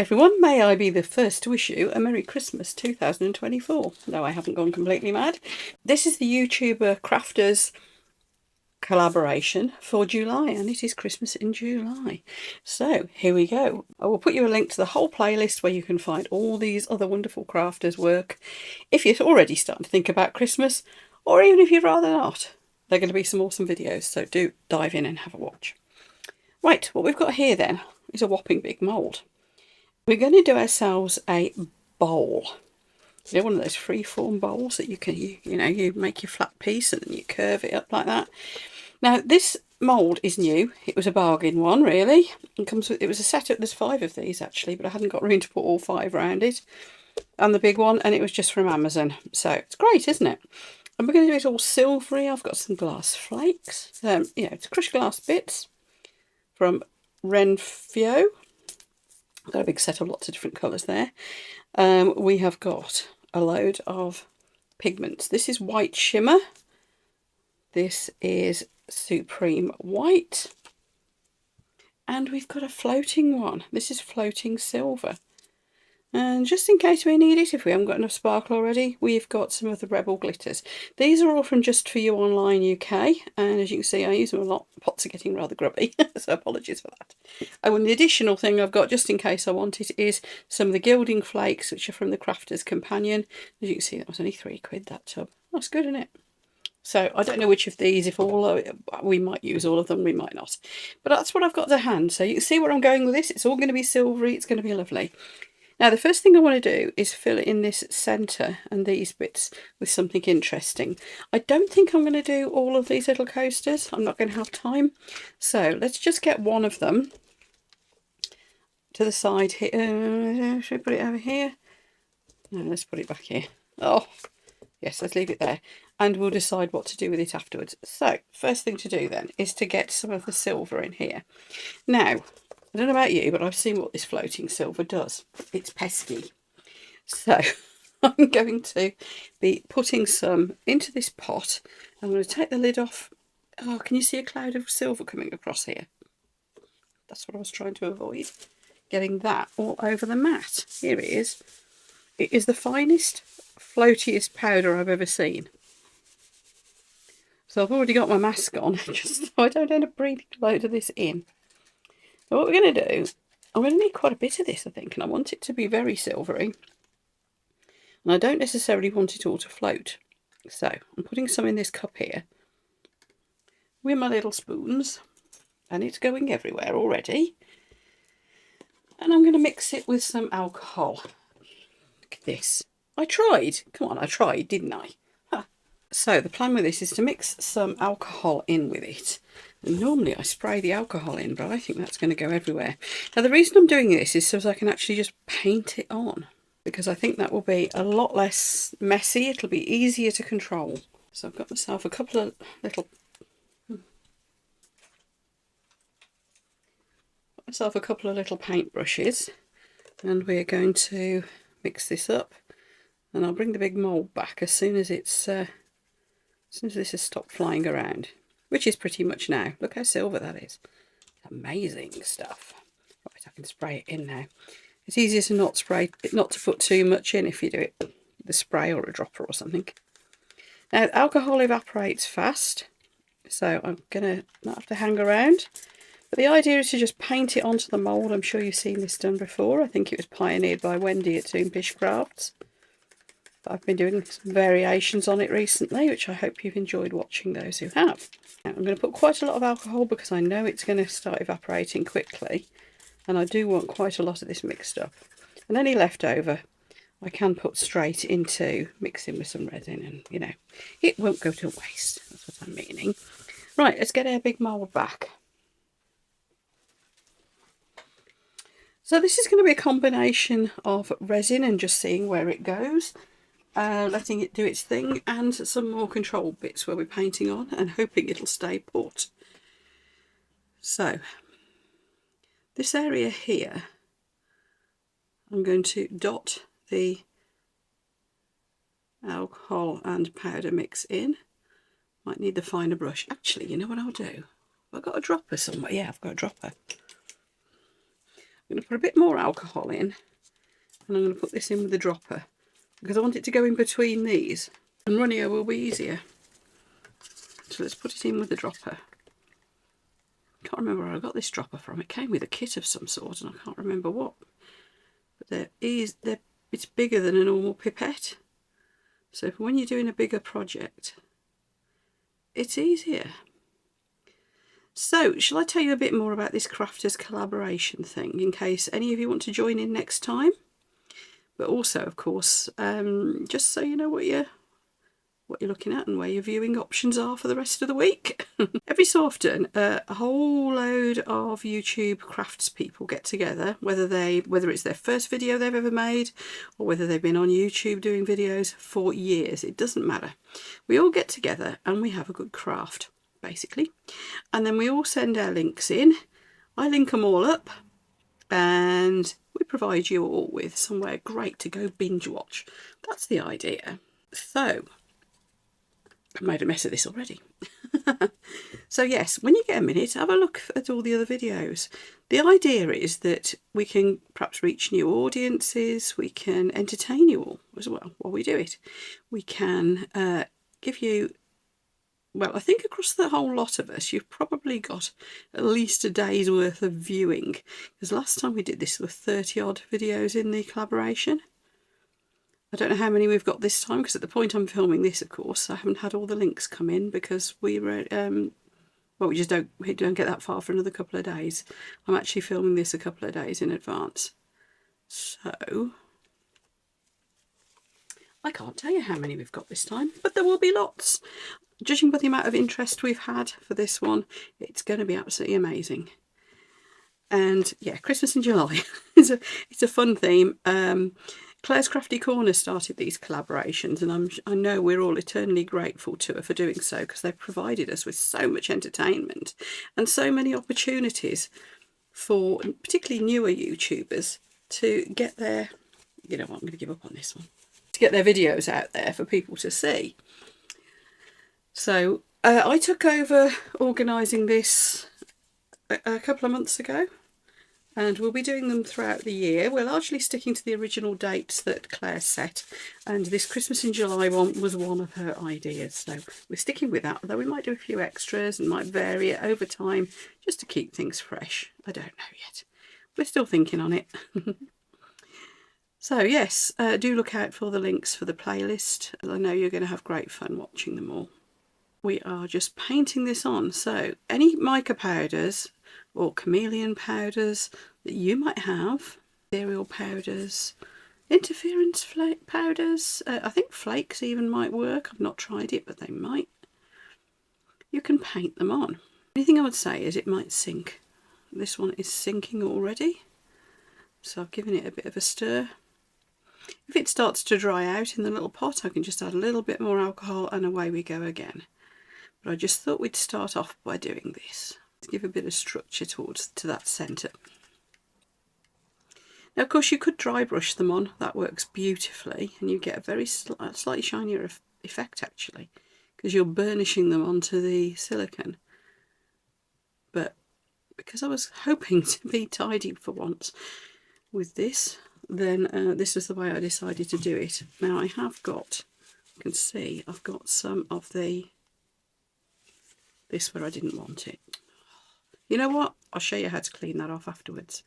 Everyone, may I be the first to wish you a Merry Christmas 2024. No, I haven't gone completely mad. This is the YouTuber Crafters collaboration for July, and it is Christmas in July. So here we go. I will put you a link to the whole playlist where you can find all these other wonderful crafters' work if you're already starting to think about Christmas, or even if you'd rather not. They're going to be some awesome videos, so do dive in and have a watch. Right, what we've got here then is a whopping big mould. We're going to do ourselves a bowl. You know, one of those free-form bowls that you can, you make your flat piece and then you curve it up like that. Now, this mould is new. It was a bargain one, really. It was a set up, there's 5 of these actually, but I hadn't got room to put all 5 around it. And the big one, and it was just from Amazon. So it's great, isn't it? And we're going to do it all silvery. I've got some glass flakes. It's crushed glass bits from Renfio. Got a big set of lots of different colours there. We have got a load of pigments. This is white shimmer. This is supreme white. And we've got a floating one. This is floating silver. And just in case we need it, if we haven't got enough sparkle already, we've got some of the Rebel glitters. These are all from Just For You Online UK, and as you can see, I use them a lot. Pots are getting rather grubby, so apologies for that. Oh, and the additional thing I've got, just in case I want it, is some of the gilding flakes, which are from the Crafter's Companion. As you can see, that was only £3, that tub. That's good, isn't it? So I don't know which of these, if all, we might use all of them, we might not. But that's what I've got to hand. So you can see where I'm going with this. It's all going to be silvery. It's going to be lovely. Now, the first thing I want to do is fill in this centre and these bits with something interesting. I don't think I'm going to do all of these little coasters. I'm not going to have time. So let's just get one of them to the side here. Should we put it over here? No, let's put it back here. Oh, yes, let's leave it there. And we'll decide what to do with it afterwards. So, first thing to do then is to get some of the silver in here. Now, I don't know about you, but I've seen what this floating silver does. It's pesky. So I'm going to be putting some into this pot. I'm going to take the lid off. Oh, can you see a cloud of silver coming across here? That's what I was trying to avoid. Getting that all over the mat. Here it is. It is the finest, floatiest powder I've ever seen. So I've already got my mask on, just so I don't end up breathing a load of this in. So what we're going to do, I'm going to need quite a bit of this, I think, and I want it to be very silvery. And I don't necessarily want it all to float. So I'm putting some in this cup here with my little spoons, and it's going everywhere already. And I'm going to mix it with some alcohol. Look at this. I tried. Come on, I tried, didn't I? Huh. So the plan with this is to mix some alcohol in with it. And normally I spray the alcohol in, but I think that's going to go everywhere. Now the reason I'm doing this is so I can actually just paint it on, because I think that will be a lot less messy. It'll be easier to control. So I've got myself a couple of little paint brushes, and we're going to mix this up. And I'll bring the big mould back as soon as this has stopped flying around. Which is pretty much now. Look how silver that is. Amazing stuff. Right, I can spray it in now. It's easier to not to put too much in if you do it with a spray or a dropper or something. Now, alcohol evaporates fast, so I'm going to not have to hang around. But the idea is to just paint it onto the mould. I'm sure you've seen this done before. I think it was pioneered by Wendy at Toonfish Crafts. I've been doing some variations on it recently, which I hope you've enjoyed watching, those who have. Now, I'm going to put quite a lot of alcohol because I know it's going to start evaporating quickly, and I do want quite a lot of this mixed up. And any leftover I can put straight into mixing with some resin, and it won't go to waste. That's what I'm meaning. Right, let's get our big mould back. So this is going to be a combination of resin and just seeing where it goes. Letting it do its thing, and some more control bits where we're painting on and hoping it'll stay put. So this area here, I'm going to dot the alcohol and powder mix in. Might need the finer brush. Actually, you know what I'll do? I've got a dropper somewhere. Yeah, I've got a dropper. I'm going to put a bit more alcohol in, and I'm going to put this in with the dropper because I want it to go in between these, and runnier will be easier. So let's put it in with the dropper. Can't remember where I got this dropper from. It came with a kit of some sort, and I can't remember what. But it's bigger than a normal pipette. So for when you're doing a bigger project, it's easier. So, shall I tell you a bit more about this crafters collaboration thing, in case any of you want to join in next time? But also, of course, just so you know what you're looking at and where your viewing options are for the rest of the week. Every so often, a whole load of YouTube crafts people get together, whether it's their first video they've ever made, or whether they've been on YouTube doing videos for years. It doesn't matter. We all get together and we have a good craft, basically. And then we all send our links in. I link them all up, and we provide you all with somewhere great to go binge watch. That's the idea. So, I've made a mess of this already. So yes, when you get a minute, have a look at all the other videos. The idea is that we can perhaps reach new audiences, we can entertain you all as well while we do it. We can give you, well, I think across the whole lot of us, you've probably got at least a day's worth of viewing. Because last time we did this, there were 30 odd videos in the collaboration. I don't know how many we've got this time, because at the point I'm filming this, of course, I haven't had all the links come in because we were, well, we don't get that far for another couple of days. I'm actually filming this a couple of days in advance. So, I can't tell you how many we've got this time, but there will be lots. Judging by the amount of interest we've had for this one, it's going to be absolutely amazing. And yeah, Christmas in July. It's a fun theme. Claire's Crafty Corner started these collaborations, and I know we're all eternally grateful to her for doing so, because they've provided us with so much entertainment and so many opportunities for particularly newer YouTubers to get their, you know what, I'm going to give up on this one, to get their videos out there for people to see. So I took over organising this a couple of months ago, and we'll be doing them throughout the year. We're largely sticking to the original dates that Claire set, and this Christmas in July one was one of her ideas, so we're sticking with that, although we might do a few extras and might vary it over time just to keep things fresh. I don't know yet. We're still thinking on it. So yes, do look out for the links for the playlist. I know you're going to have great fun watching them all. We are just painting this on, so any mica powders or chameleon powders that you might have, cereal powders, interference powders, I think flakes even might work. I've not tried it, but they might. You can paint them on. The only thing I would say is it might sink. This one is sinking already, so I've given it a bit of a stir. If it starts to dry out in the little pot, I can just add a little bit more alcohol and away we go again. But I just thought we'd start off by doing this to give a bit of structure to that centre. Now, of course, you could dry brush them on. That works beautifully, and you get a very slightly shinier effect actually, because you're burnishing them onto the silicone. But because I was hoping to be tidy for once with this, then this was the way I decided to do it. Now I have got, you can see, I've got some of this where I didn't want it. You know what? I'll show you how to clean that off afterwards.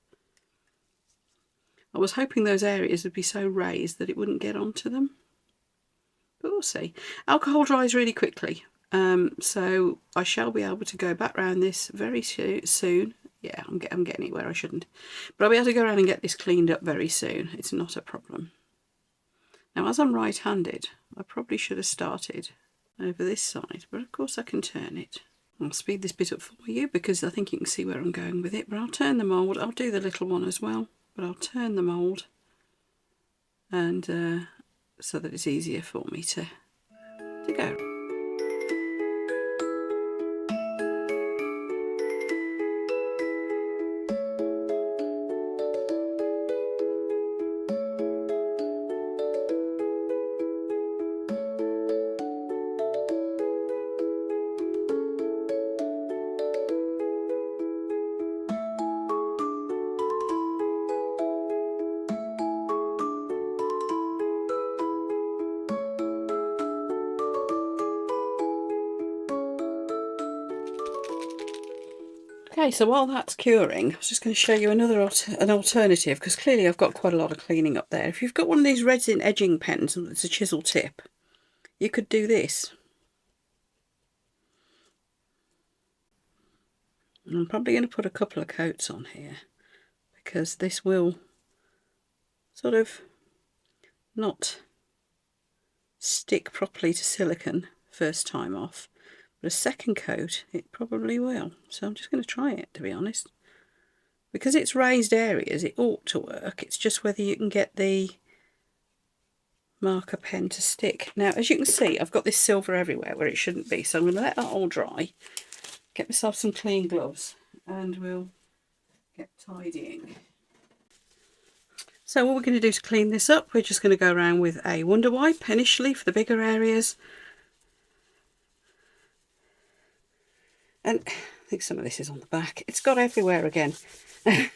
I was hoping those areas would be so raised that it wouldn't get onto them, but we'll see. Alcohol dries really quickly, so I shall be able to go back round this very soon. Yeah, I'm getting it where I shouldn't, but I'll be able to go around and get this cleaned up very soon. It's not a problem. Now, as I'm right-handed, I probably should have started over this side, but of course I can turn it. I'll speed this bit up for you because I think you can see where I'm going with it, but I'll turn the mould. I'll do the little one as well, but I'll turn the mould, and so that it's easier for me to go. Okay, so while that's curing, I was just going to show you an alternative, because clearly I've got quite a lot of cleaning up there. If you've got one of these resin edging pens and it's a chisel tip, you could do this. And I'm probably going to put a couple of coats on here, because this will sort of not stick properly to silicone first time off, but a second coat it probably will. So I'm just going to try it, to be honest. Because it's raised areas, it ought to work. It's just whether you can get the marker pen to stick. Now, as you can see, I've got this silver everywhere where it shouldn't be, so I'm going to let that all dry, get myself some clean gloves, and we'll get tidying. So what we're going to do to clean this up, we're just going to go around with a Wonder Wipe initially for the bigger areas. And I think some of this is on the back. It's got everywhere again. That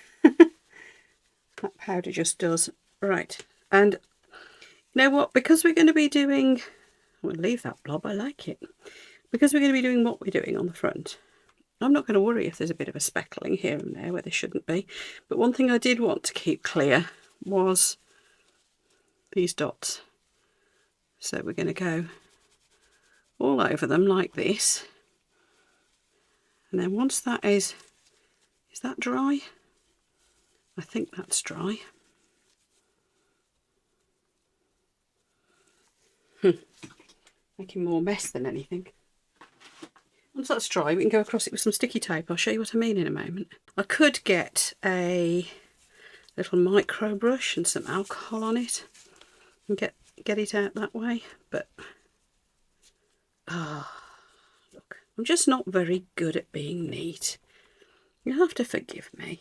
powder just does. Right. And you know what? Because we're going to be doing... We'll leave that blob. I like it. Because we're going to be doing what we're doing on the front, I'm not going to worry if there's a bit of a speckling here and there where there shouldn't be. But one thing I did want to keep clear was these dots. So we're going to go all over them like this. And then once that is that dry? I think that's dry. Making more mess than anything. Once that's dry, we can go across it with some sticky tape. I'll show you what I mean in a moment. I could get a little micro brush and some alcohol on it and get it out that way, but look, I'm just not very good at being neat. You'll have to forgive me.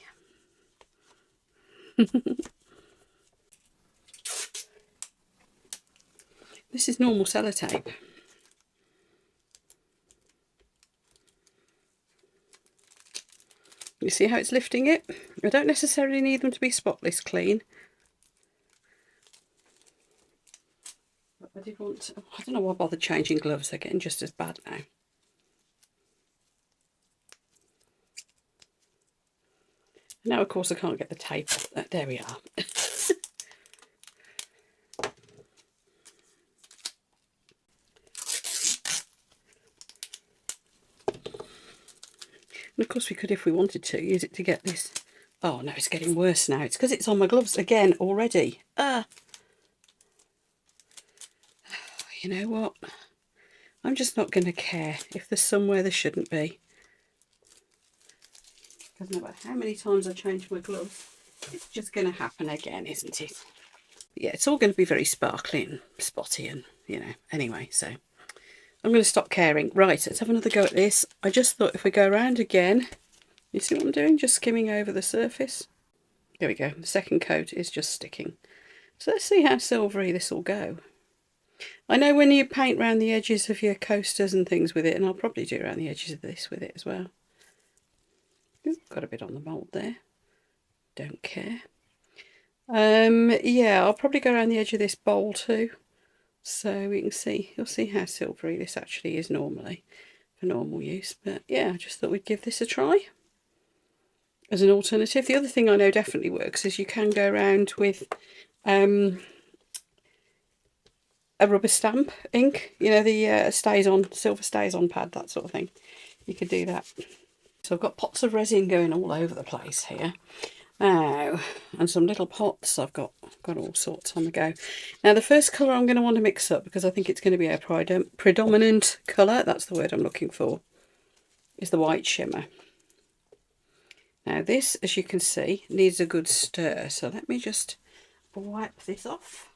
This is normal sellotape. You see how it's lifting it? I don't necessarily need them to be spotless clean. But I did want to, I don't know why I bothered changing gloves, they're getting just as bad now. Now of course I can't get the tape off. There we are. And of course we could, if we wanted to, use it to get this. Oh no, it's getting worse now. It's because it's on my gloves again already. You know what? I'm just not going to care if there's somewhere there shouldn't be. Because no matter how many times I change my gloves, it's just going to happen again, isn't it? But yeah, it's all going to be very sparkly and spotty and, you know, anyway, so I'm going to stop caring. Right, let's have another go at this. I just thought if we go around again, you see what I'm doing? Just skimming over the surface. There we go. The second coat is just sticking. So let's see how silvery this will go. I know when you paint around the edges of your coasters and things with it, and I'll probably do around the edges of this with it as well. Ooh, got a bit on the mould there. Don't care. Yeah, I'll probably go around the edge of this bowl too. So we can see, you'll see how silvery this actually is normally for normal use. But yeah, I just thought we'd give this a try as an alternative. The other thing I know definitely works is you can go around with a rubber stamp ink, you know, the stays on, silver stays on pad, that sort of thing. You could do that. So I've got pots of resin going all over the place here. Now, and some little pots, I've got all sorts on the go. Now the first colour I'm going to want to mix up, because I think it's going to be a predominant colour, that's the word I'm looking for, is the white shimmer. Now this, as you can see, needs a good stir, so let me just wipe this off.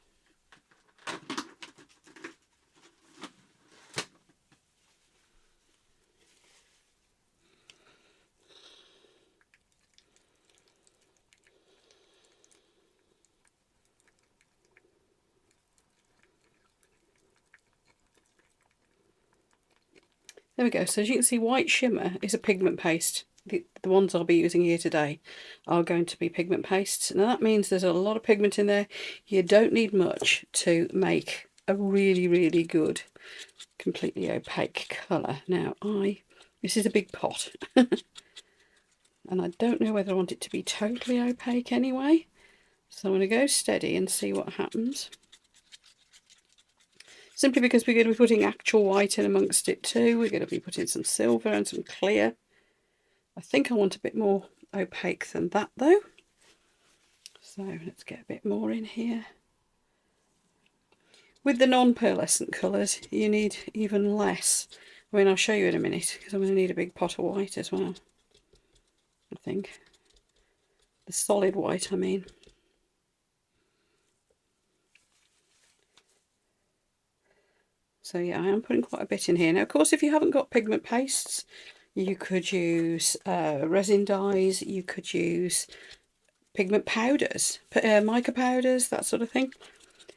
There we go. So as you can see, white shimmer is a pigment paste. The ones I'll be using here today are going to be pigment pastes. Now that means there's a lot of pigment in there. You don't need much to make a really, really good, completely opaque colour. Now this is a big pot. and I don't know whether I want it to be totally opaque anyway. So I'm going to go steady and see what happens. Simply because we're going to be putting actual white in amongst it too. We're going to be putting some silver and some clear. I think I want a bit more opaque than that though. So let's get a bit more in here. With the non-pearlescent colours, you need even less. I mean, I'll show you in a minute, because I'm going to need a big pot of white as well, I think. The solid white, I mean. So yeah, I am putting quite a bit in here. Now, of course, if you haven't got pigment pastes, you could use resin dyes, you could use pigment powders, mica powders, that sort of thing.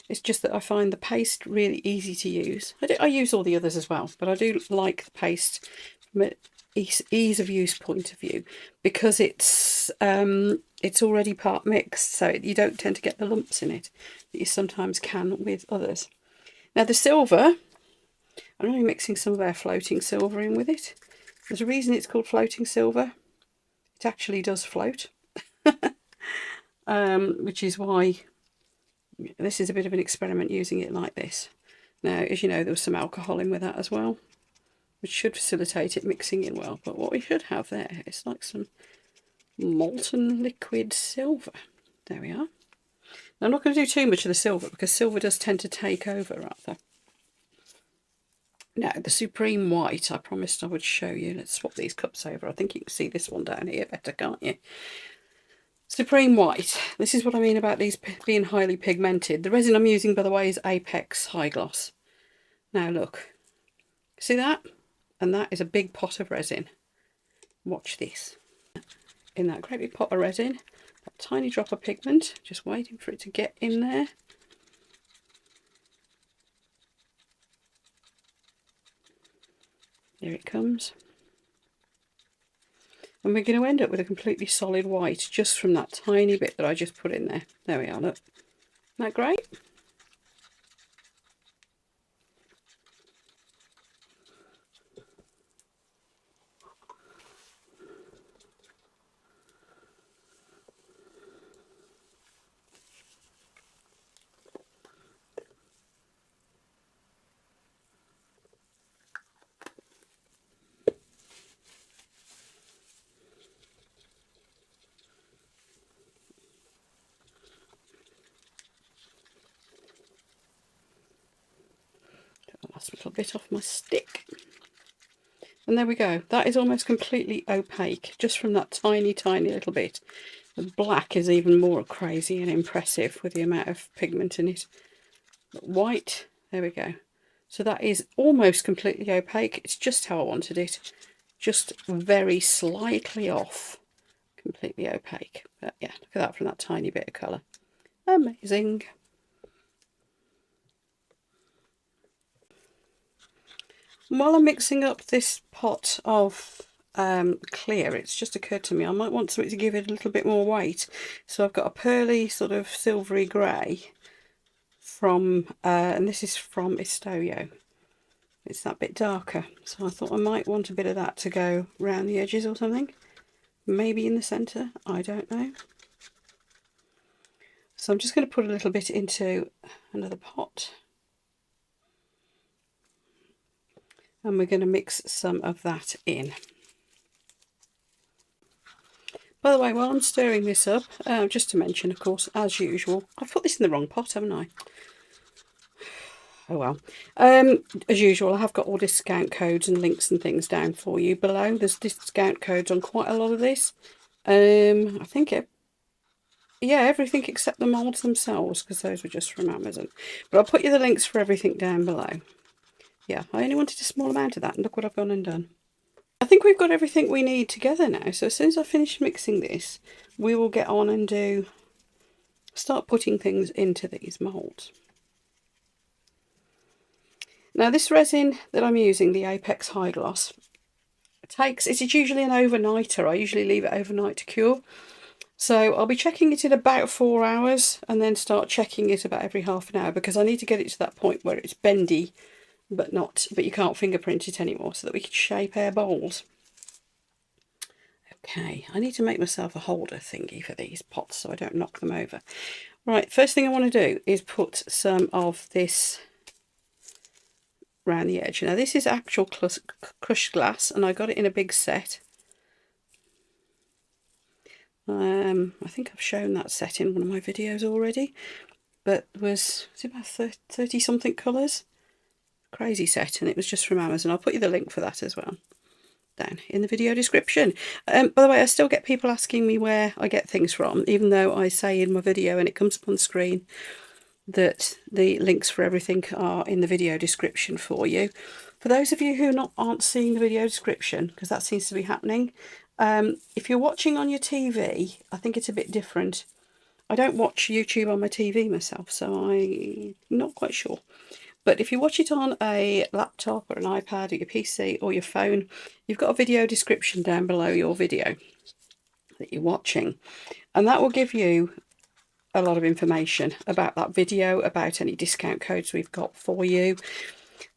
It's just that I find the paste really easy to use. I use all the others as well, but I do like the paste from an ease of use point of view, because it's already part mixed, so you don't tend to get the lumps in it that you sometimes can with others. Now the silver, I'm only mixing some of our floating silver in with it. There's a reason it's called floating silver. It actually does float, which is why this is a bit of an experiment using it like this. Now, as you know, there was some alcohol in with that as well, which should facilitate it mixing in well. But what we should have there is like some molten liquid silver. There we are. Now, I'm not going to do too much of the silver, because silver does tend to take over rather. Now, the Supreme White, I promised I would show you. Let's swap these cups over. I think you can see this one down here better, can't you? Supreme White. This is what I mean about these being highly pigmented. The resin I'm using, by the way, is Apex High Gloss. Now look, see that? And that is a big pot of resin. Watch this. In that great big pot of resin, that tiny drop of pigment, just waiting for it to get in there. Here it comes. And we're going to end up with a completely solid white just from that tiny bit that I just put in there. There we are, look. Isn't that great? Last little bit off my stick, and there we go. That is almost completely opaque just from that tiny little bit. The black is even more crazy and impressive with the amount of pigment in it. But white, there we go. So that is almost completely opaque. It's just how I wanted it, just very slightly off completely opaque. But yeah, look at that from that tiny bit of colour. Amazing. While I'm mixing up this pot of clear, it's just occurred to me I might want something to give it a little bit more weight. So I've got a pearly sort of silvery grey from, and this is from Estoyo. It's that bit darker, so I thought I might want a bit of that to go round the edges or something. Maybe in the centre, I don't know. So I'm just going to put a little bit into another pot. And we're going to mix some of that in. By the way, while I'm stirring this up, just to mention, of course, as usual, I've put this in the wrong pot, haven't I? Oh well. As usual, I have got all discount codes and links and things down for you below. There's discount codes on quite a lot of this. I think yeah, everything except the moulds themselves, because those were just from Amazon. But I'll put you the links for everything down below. Yeah, I only wanted a small amount of that, and look what I've gone and done. I think we've got everything we need together now, so as soon as I finish mixing this, we will get on and start putting things into these moulds. Now this resin that I'm using, the Apex High Gloss, it's usually an overnighter. I usually leave it overnight to cure. So I'll be checking it in about 4 hours, and then start checking it about every half an hour, because I need to get it to that point where it's bendy, but you can't fingerprint it anymore, so that we can shape our bowls. Okay, I need to make myself a holder thingy for these pots so I don't knock them over. Right, first thing I want to do is put some of this around the edge. Now this is actual crushed glass and I got it in a big set. I think I've shown that set in one of my videos already, but was it about 30 something colours? Crazy set, and it was just from Amazon. I'll put you the link for that as well down in the video description. By the way, I still get people asking me where I get things from, even though I say in my video and it comes up on screen that the links for everything are in the video description for you. For those of you who aren't seeing the video description, because that seems to be happening, if you're watching on your TV, I think it's a bit different. I don't watch YouTube on my TV myself, so I'm not quite sure. But if you watch it on a laptop or an iPad or your PC or your phone, you've got a video description down below your video that you're watching. And that will give you a lot of information about that video, about any discount codes we've got for you,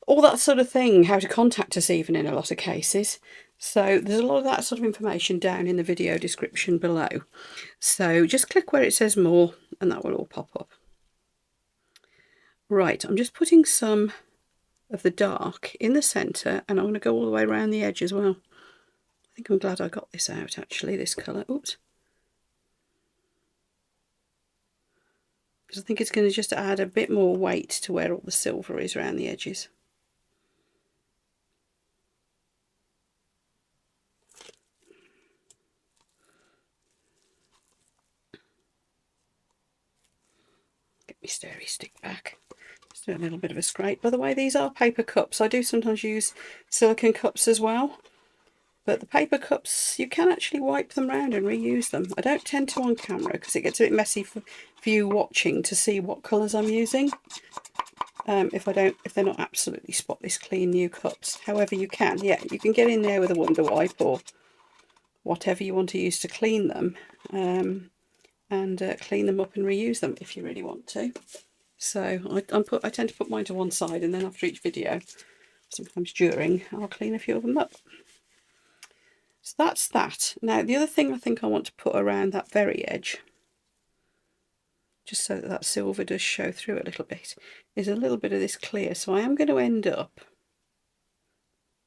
all that sort of thing, how to contact us even in a lot of cases. So there's a lot of that sort of information down in the video description below. So just click where it says more and that will all pop up. Right, I'm just putting some of the dark in the centre and I'm going to go all the way around the edge as well. I think I'm glad I got this out actually, this colour. Oops. Because I think it's going to just add a bit more weight to where all the silver is around the edges. Get my stirry stick back. Just do a little bit of a scrape. By the way, these are paper cups. I do sometimes use silicone cups as well. But the paper cups, you can actually wipe them round and reuse them. I don't tend to on camera because it gets a bit messy for you watching to see what colours I'm using. If they're not absolutely spotless clean new cups. However, you can get in there with a Wonder Wipe or whatever you want to use to clean them, and clean them up and reuse them if you really want to. So I tend to put mine to one side, and then after each video, sometimes during, I'll clean a few of them up. So that's that. Now the other thing I think I want to put around that very edge, just so that silver does show through a little bit, is a little bit of this clear. So I am going to end up,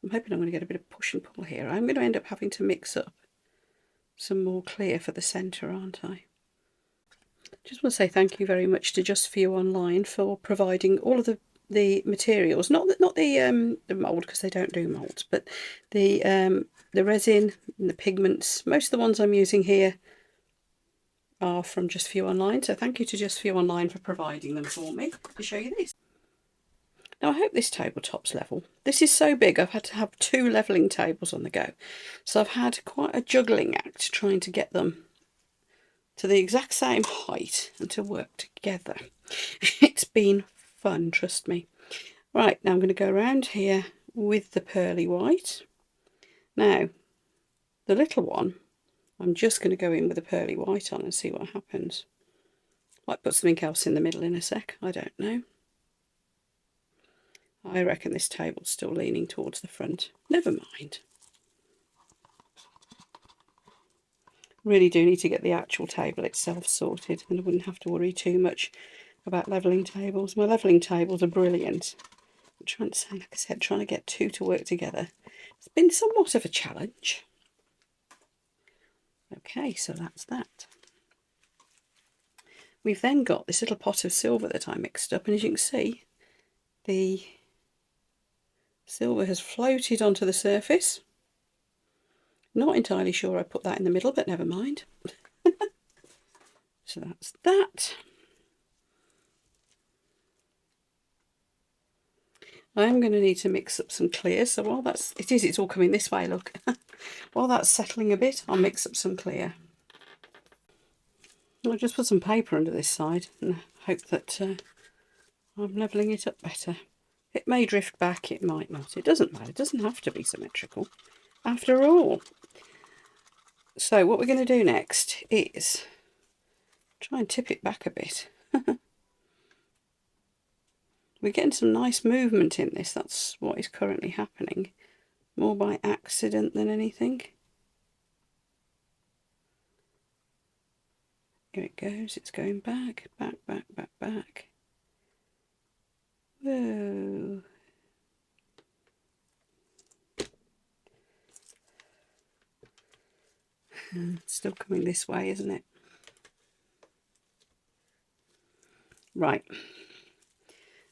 I'm hoping I'm going to get a bit of push and pull here, I'm going to end up having to mix up some more clear for the centre, aren't I? Just want to say thank you very much to Just For You Online for providing all of the materials, not the mould, because they don't do moulds, but the resin and the pigments. Most of the ones I'm using here are from Just For You Online, so thank you to Just For You Online for providing them for me to show you this. Now I hope this tabletop's level. This is so big I've had to have 2 levelling tables on the go, so I've had quite a juggling act trying to get them to the exact same height and to work together. It's been fun, trust me. Right, now I'm going to go around here with the pearly white. Now, the little one, I'm just going to go in with the pearly white on and see what happens. Might put something else in the middle in a sec, I don't know. I reckon this table's still leaning towards the front. Never mind. Really do need to get the actual table itself sorted, and I wouldn't have to worry too much about levelling tables. My levelling tables are brilliant. I'm trying to, like I said, trying to get 2 to work together. It's been somewhat of a challenge. Okay, so that's that. We've then got this little pot of silver that I mixed up, and as you can see, the silver has floated onto the surface. Not entirely sure I put that in the middle, but never mind. So that's that. I am going to need to mix up some clear, so while it's all coming this way, look. While that's settling a bit, I'll mix up some clear. I'll just put some paper under this side and hope that I'm levelling it up better. It may drift back, it might not. It doesn't matter. It doesn't have to be symmetrical after all. So what we're going to do next is try and tip it back a bit. We're getting some nice movement in this. That's what is currently happening. More by accident than anything. Here it goes, it's going back, back, back, back, back. Whoa. It's still coming this way, isn't it? Right.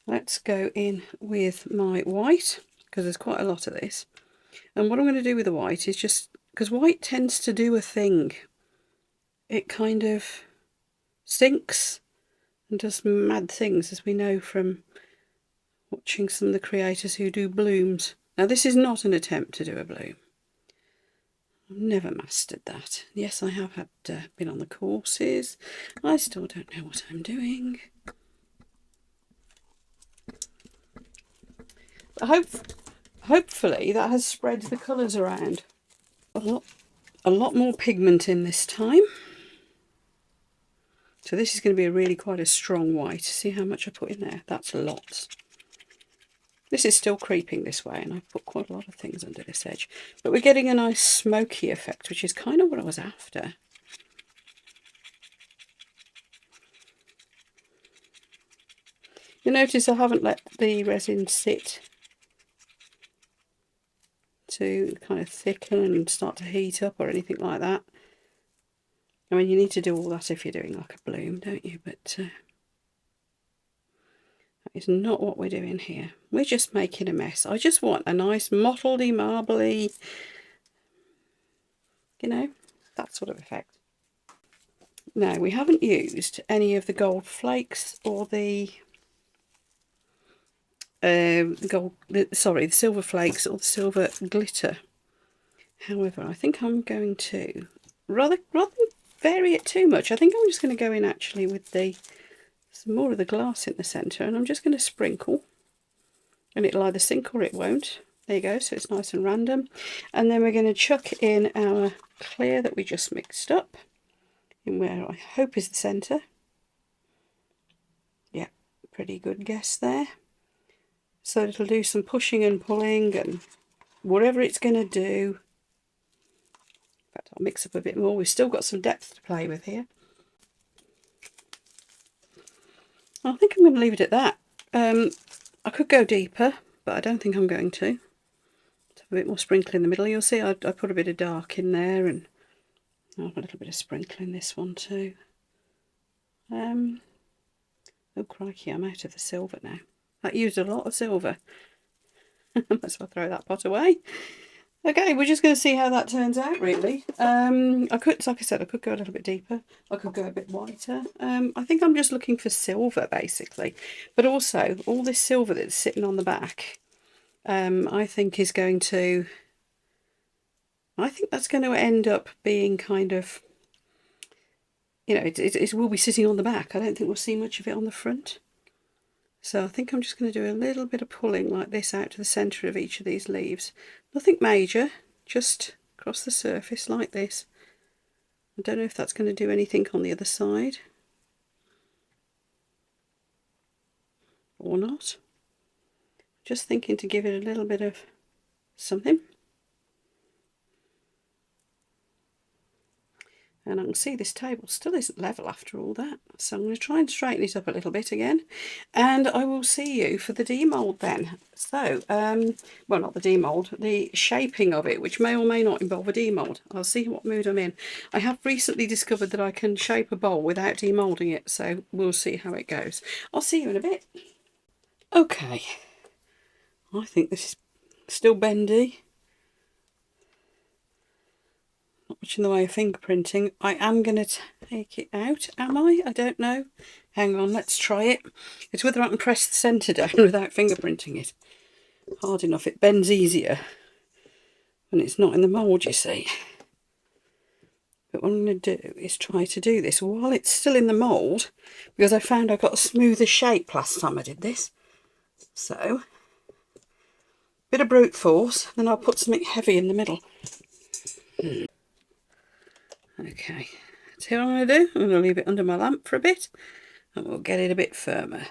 Let's go in with my white, because there's quite a lot of this. And what I'm going to do with the white is just, because white tends to do a thing. It kind of sinks and does mad things, as we know from watching some of the creators who do blooms. Now this is not an attempt to do a bloom. I've never mastered that. Yes, I have had been on the courses. I still don't know what I'm doing. But hopefully that has spread the colours around. A lot more pigment in this time. So this is going to be quite a strong white. See how much I put in there? That's lots. This is still creeping this way, and I've put quite a lot of things under this edge. But we're getting a nice smoky effect, which is kind of what I was after. You'll notice I haven't let the resin sit to kind of thicken and start to heat up or anything like that. I mean, you need to do all that if you're doing like a bloom, don't you? But that is not what we're doing here. We're just making a mess. I just want a nice mottledy, marbly, you know, that sort of effect. Now, we haven't used any of the gold flakes or the silver flakes or the silver glitter. However, I think I'm going to, rather than vary it too much, I think I'm just going to go in actually with some more of the glass in the centre, and I'm just going to sprinkle, and it'll either sink or it won't. There you go, so it's nice and random. And then we're going to chuck in our clear that we just mixed up in where I hope is the centre. Yeah, pretty good guess there. So it'll do some pushing and pulling and whatever it's going to do. In fact, I'll mix up a bit more. We've still got some depth to play with here. I think I'm going to leave it at that. I could go deeper, but I don't think I'm going to. Let's have a bit more sprinkle in the middle. You'll see I put a bit of dark in there, and I'll have a little bit of sprinkle in this one too. Oh crikey, I'm out of the silver now. That used a lot of silver. I might as well throw that pot away. Okay, we're just going to see how that turns out, really. I could, like I said, I could go a little bit deeper. I could go a bit whiter. I think I'm just looking for silver, basically. But also, all this silver that's sitting on the back, I think is going to... I think that's going to end up being kind of... You know, it will be sitting on the back. I don't think we'll see much of it on the front. So I think I'm just going to do a little bit of pulling like this out to the centre of each of these leaves. Nothing major, just across the surface like this. I don't know if that's going to do anything on the other side. Or not. Just thinking to give it a little bit of something. And I can see this table still isn't level after all that. So I'm going to try and straighten it up a little bit again. And I will see you for the demould then. So, well, not the demould, the shaping of it, which may or may not involve a demould. I'll see what mood I'm in. I have recently discovered that I can shape a bowl without demoulding it. So we'll see how it goes. I'll see you in a bit. Okay. I think this is still bendy. Not much in the way of fingerprinting. I am going to take it out, am I? I don't know. Hang on, let's try it. It's whether I can press the centre down without fingerprinting it. Hard enough, it bends easier when it's not in the mould, you see. But what I'm going to do is try to do this while it's still in the mould, because I found I got a smoother shape last time I did this. So, bit of brute force, then I'll put something heavy in the middle. Okay, see what I'm going to do? I'm going to leave it under my lamp for a bit, and we'll get it a bit firmer,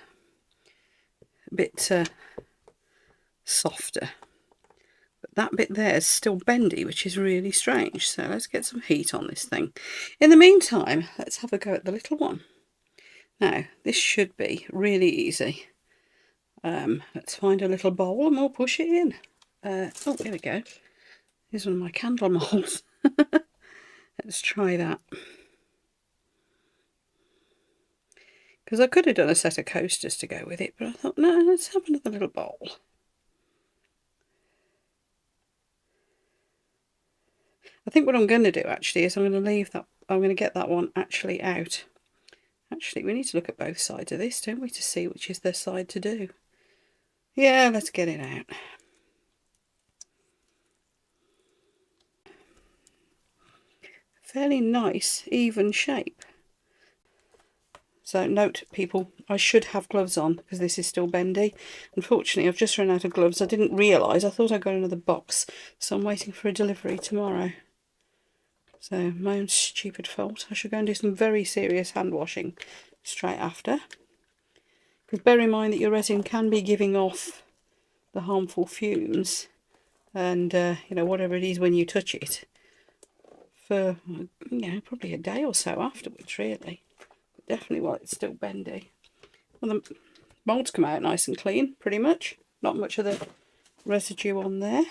a bit softer. But that bit there is still bendy, which is really strange. So let's get some heat on this thing. In the meantime, let's have a go at the little one. Now, this should be really easy. Let's find a little bowl and we'll push it in. Oh, here we go. Here's one of my candle moulds. Let's try that. Because I could have done a set of coasters to go with it, but I thought, no, let's have another little bowl. I think what I'm going to do actually is I'm going to leave that, I'm going to get that one actually out. Actually, we need to look at both sides of this, don't we, to see which is the side to do. Yeah, let's get it out. Fairly nice, even shape. So note, people, I should have gloves on because this is still bendy. Unfortunately, I've just run out of gloves. I didn't realise. I thought I got another box, so I'm waiting for a delivery tomorrow. So my own stupid fault. I should go and do some very serious hand washing straight after. Because bear in mind that your resin can be giving off the harmful fumes and you know, whatever it is when you touch it for, you know, probably a day or so afterwards, really. But definitely while it's still bendy. Well, the moulds come out nice and clean, pretty much. Not much of the residue on there.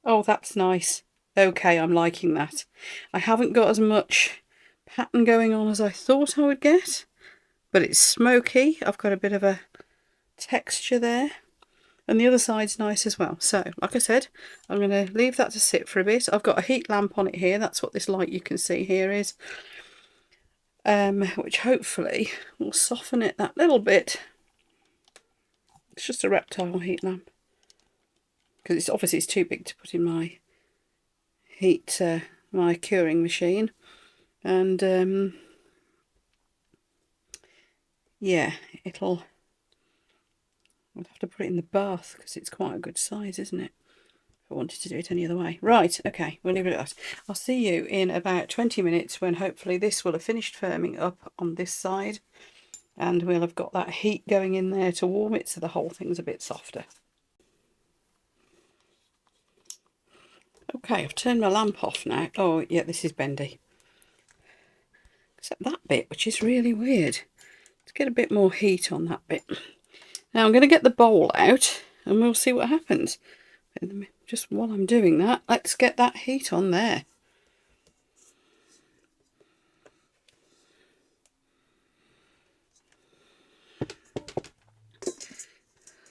Oh, that's nice. Okay, I'm liking that. I haven't got as much pattern going on as I thought I would get, but it's smoky. I've got a bit of a texture there, and the other side's nice as well. So, like I said, I'm going to leave that to sit for a bit. I've got a heat lamp on it here. That's what this light you can see here is, which hopefully will soften it that little bit. It's just a reptile heat lamp, because it's obviously it's too big to put in my heat, my curing machine, and yeah, I'll have to put it in the bath because it's quite a good size, isn't it? If I wanted to do it any other way. Right, okay, we'll leave it at that. I'll see you in about 20 minutes when hopefully this will have finished firming up on this side, and we'll have got that heat going in there to warm it so the whole thing's a bit softer. Okay, I've turned my lamp off now. Oh, yeah, this is bendy. Except that bit, which is really weird. Let's get a bit more heat on that bit. Now I'm going to get the bowl out and we'll see what happens. Just while I'm doing that, let's get that heat on there.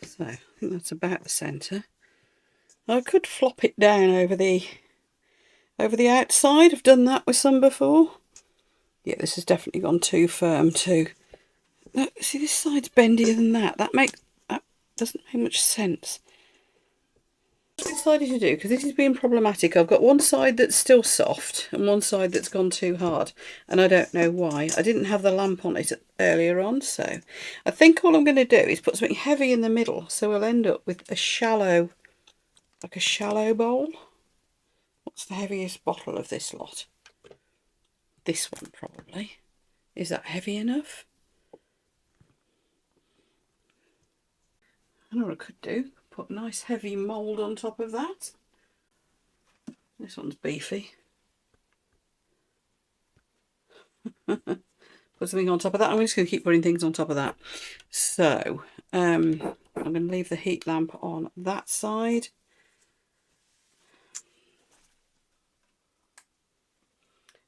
So I think that's about the centre. I could flop it down over the outside. I've done that with some before. Yeah, this has definitely gone too firm too. No, see, this side's bendier than that. That doesn't make much sense. What I've decided to do, because this has been problematic, I've got one side that's still soft and one side that's gone too hard, and I don't know why. I didn't have the lamp on it earlier on, so I think all I'm going to do is put something heavy in the middle, so we'll end up with a shallow, like a shallow bowl. What's the heaviest bottle of this lot? This one probably. Is that heavy enough? I know what I could do. Put a nice heavy mould on top of that. This one's beefy. Put something on top of that. I'm just going to keep putting things on top of that. So I'm going to leave the heat lamp on that side.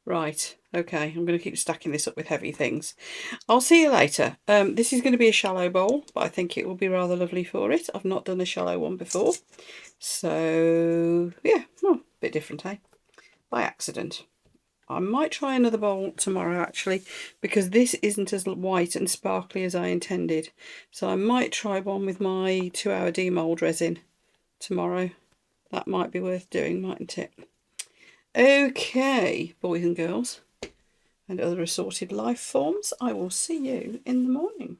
Right, okay, I'm going to keep stacking this up with heavy things. I'll see you later. This is going to be a shallow bowl, but I think it will be rather lovely for it. I've not done a shallow one before. So, yeah, well, a bit different, eh? By accident. I might try another bowl tomorrow, actually, because this isn't as white and sparkly as I intended. So I might try one with my 2-hour demold resin tomorrow. That might be worth doing, mightn't it? Okay, boys and girls and other assorted life forms, I will see you in the morning.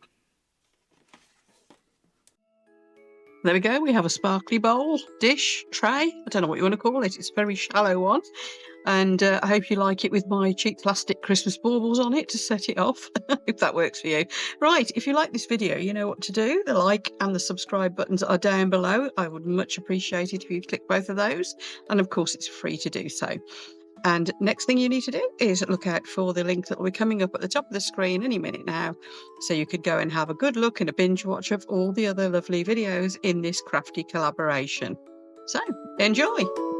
There we go. We have a sparkly bowl, dish, tray. I don't know what you want to call it. It's a very shallow one. And I hope you like it with my cheap plastic Christmas baubles on it to set it off, if that works for you. Right, if you like this video, you know what to do. The like and the subscribe buttons are down below. I would much appreciate it if you click both of those. And of course, it's free to do so. And next thing you need to do is look out for the link that will be coming up at the top of the screen any minute now. So you could go and have a good look and a binge watch of all the other lovely videos in this Crafty collaboration. So enjoy!